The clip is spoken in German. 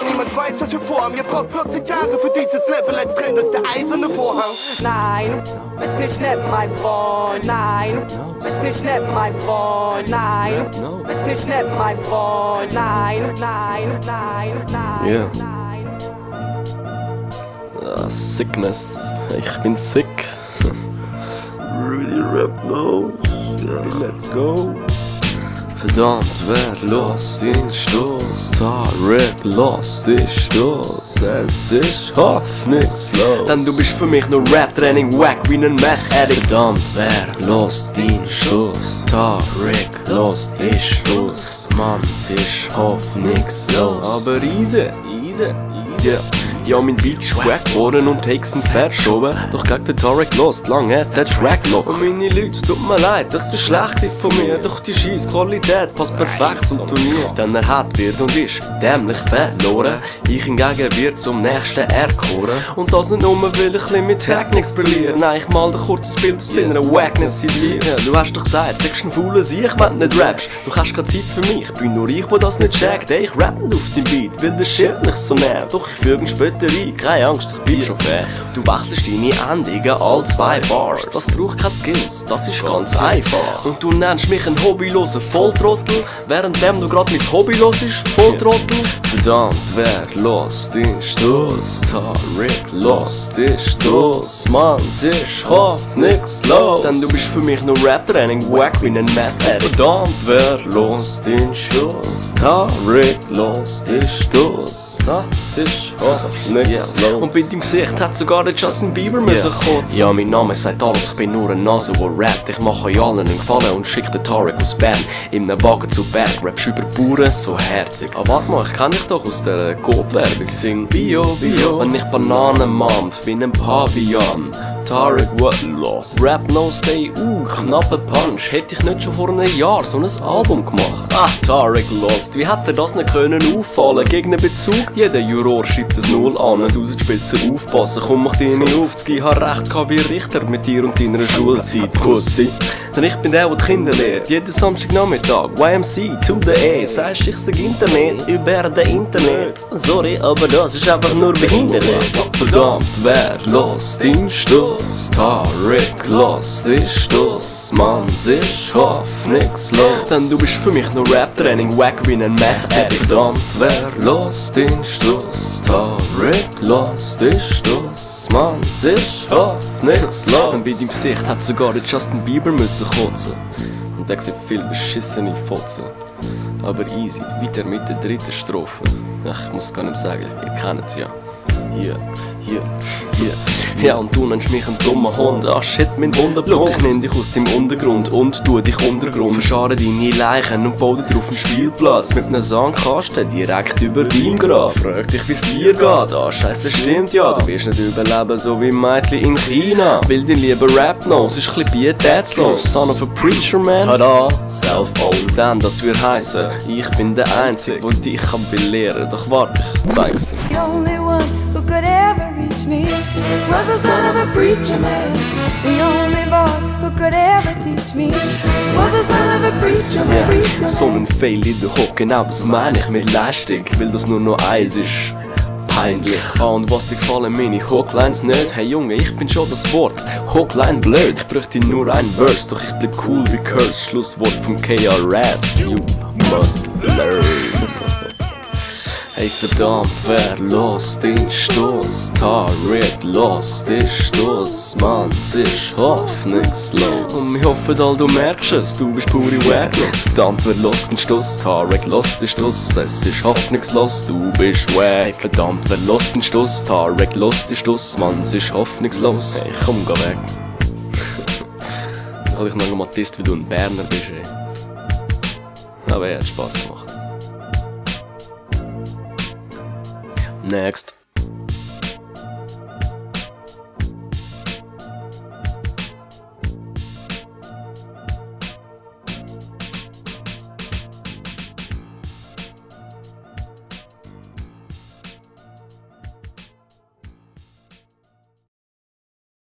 Niemand weiß, was wir vorhaben. Ihr braucht 40 Jahre für dieses Level, als trennt uns der eiserne Vorhang. Nein, ist nicht nett, mein Freund. Nein, ist nicht nett, mein Freund. Nein, ist nicht nett, mein Freund. Nein, nein, nein, nein, Yeah. nein. Sickness. Ich bin sick. Really rap knows. Let's go. Verdammt, wer lost den Stoß? Tarek lost den Stoß. Es ist hoffnungslos. Denn du bist für mich nur Rap-Training, wack wie ein Meth-Addict. Verdammt, wer lost den Stoß? Tarek lost den Stoß. Mann, es ist hoffnungslos. Aber easy. Ja, mein Beat ist wack geworden und Takes sind verschoben. Doch gegen den Tarek lost, lang hat der Track noch. Und meine Leute, tut mir leid, das ist schlecht von mir. Doch die scheiß Qualität passt perfekt zum Turnier. Denn er hat wird und ist dämlich verloren. Ich hingegen wird zum nächsten erkoren. Und das nicht nur, weil ich ein mit Technics brilliere. Nein, ich mal ein kurzes Bild aus seiner Wackness in dir. Ja, du hast doch gesagt, sagst ein fauler Sieg, wenn du nicht rappst. Du hast keine Zeit für mich, bin nur ich, wo das nicht checkt. Ey, ich rap nicht auf den Beat, weil der Shit mich so nervt. Doch ich füge einen Spötter ein, keine Angst, ich bin schon fair. Du wechselst deine Endungen all 2 Bars. Das braucht keine Skills, das ist ganz einfach. Und du nennst mich einen hobbylosen Volltrottel, währenddem du grad mein Hobby los ist, Volltrottel. Verdammt, wer lost den Stoß? Tarek lost den Stoß. Mann, es ist hoffnungslos. Denn du bist für mich nur Rap-Training, wack wie ein Meth-Addict. Verdammt, wer lost den Stoß? Tarek lost den Stoß. Das ist hoffnungslos. Und bei deinem Gesicht hat sogar der Justin Bieber müssen kotzen. Ja, mein Name sagt alles, ich bin nur eine Nase, die rappt. Ich mache euch allen einen Gefallen und schick den Tarek aus Bern in einem Wagen zu Berg. Rappst über Bauern, so herzig. Aber warte mal, ich kenn dich doch aus der Coop-Werbung. Sing Bio, wenn ich Bananen mampf, wie ein Pavian. Tarek, what lost? Rap no stay, knappe Punch. Hätte ich nicht schon vor einem Jahr so ein Album gemacht? Ach, Tarek lost, wie hätte er das nicht können auffallen? Gegen einen Bezug? Jeder Juror schreibt das Null an und du solltest besser aufpassen. Komm, mach dich nicht auf, ich hab recht gehabt wie Richter mit dir und deiner Schulzeit. Kussi. Denn ich bin der die Kinder lehrt, jeden Samstagnachmittag. YMC to the A, sagst ich sag Internet über den Internet. Sorry, aber das ist einfach nur behindert. Verdammt, wer lost den Stoß? Tarek lost den Stoß. Mann, es ist hoffnungslos. Denn du bist für mich nur Rap-Training, wack wie ein Meth-Addict. Verdammt, wer lost den Stoß? Tarek lost den Stoß. Mann, es ist hoffnungslos. Und bei deinem Gesicht hat sogar der Justin Bieber müssen kotzen. Und der sieht viel beschissene Fotzen. Aber easy, weiter mit der dritten Strophe. Ach, ich muss gar nicht sagen, ihr kennt es ja. Hier. Ja, und du nennst mich einen dummen Hund. Ah shit, mein Wunderblock. Ich nenn dich aus deinem Untergrund und tu dich Untergrund. Verschare deine Leichen und baue dir auf einen Spielplatz mit einem Sandkasten direkt über deinem Grab. Frag dich, wie's dir geht. Ah, scheiße, stimmt ja. Du wirst nicht überleben, so wie Mädchen in China. Will dein lieber Rap noch, es ist chli pietätslos. Son of a preacher man. Tada, self-owned. Denn das würde heissen, ich bin der Einzige, der dich kann belehren. Doch warte, ich zeig's dir. The only one who could ever reach me was the son of a preacher man. The only boy who could ever teach me was the son of a preacher man. So ein Fail in der Hock, genau das meine ich mit Leistung, weil das nur noch eins ist. Peinlich. Ah, und was dir gefallen meine Hooklines nicht? Hey Junge, ich find schon das Wort Hookline blöd. Ich bräuchte nur ein Verse, doch ich bleib cool wie Curse. Schlusswort vom KRS. You must learn. Hey verdammt, wer lost den Stoß? Tarek lost den Stoß. Mann, es ist hoffnungslos. Und ich hoffe, all du merkst es, du bist pure Wacklos. Verdammt, wer lost den Stoß? Tarek lost den Stoß. Es ist hoffnungslos, du bist wack. Hey verdammt, wer lost den Stoß? Tarek lost den Stoß. Mann, es ist hoffnungslos. Hey, komm, geh weg. Ich hab dich noch mal getestet, wie du ein Berner bist, ey. Aber ja, hat Spaß gemacht. Next.